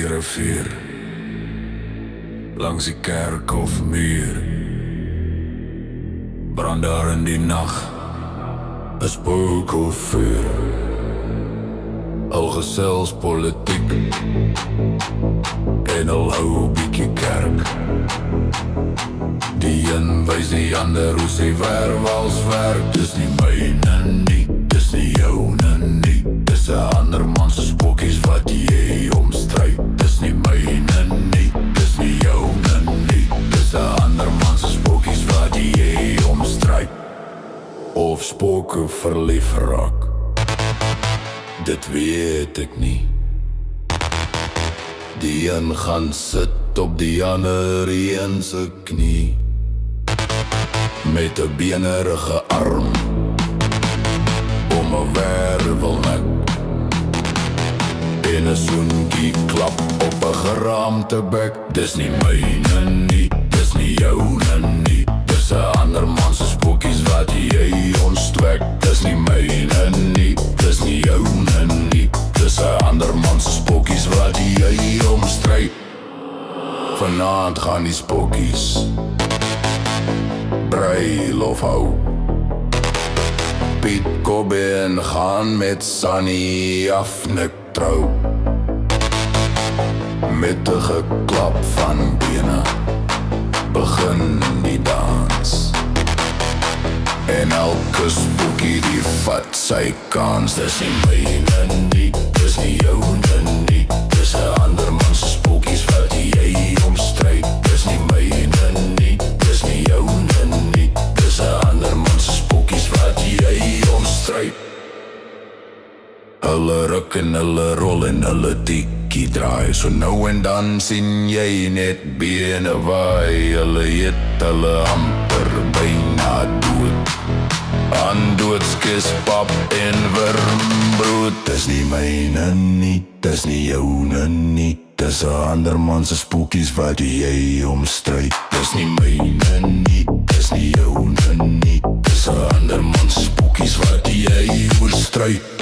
die rivier, langs die kerkhofmuur, brand daar in die nacht, 'n spook of vuur. Al gesels politiek en al hou bykie kerk. Die een wys die ander hoe sy werwels werk. Dis nie myne nie, dis nie joune nie. Dis 'n ander man se spookies wat jy omstryd. Dis nie myne nie, dis nie joune nie. Dis 'n ander man se spookies wat jy omstryd. Of spooke verlief raak, dit weet ek nie. Die een gaan sit op die ander een se knie, met 'n benerige arm om 'n wervelnek en 'n soentjie klap op 'n geraamte bek. Dis nie myne nie, dis nie joune nie. Dis 'n ander man se spookies wat jy ontstrek. Dis nie myne nie, dis nie joune nie. Dis 'n ander man se spookies wat jy omstryd. Vanaand gaan die spookies bruilof hou. Piet Cobain gaan met Sunny Afnik trou. Met 'n geklap van bene begin die dans. En elke spookie die vat sy kans. Dis nie myne nie, dis nie joune nie. Dis 'n ander man se spookies wat jy omstryd. Dis nie myne nie, dis nie joune nie. Dis 'n ander man se spookies wat jy omstryd. Hulle ruk en hulle rol en hulle tikkie draai. So nou en dan sien jy net bene waai. Hulle eet hulle amper byna dood aan doodskis, pap en wurmbrood. Dis nie myne nie, dis nie joune nie. Dis 'n ander man se spookies wat jy omstryd. Dis nie myne nie, dis nie joune nie. Dis 'n ander man se spookies wat jy oorstryd.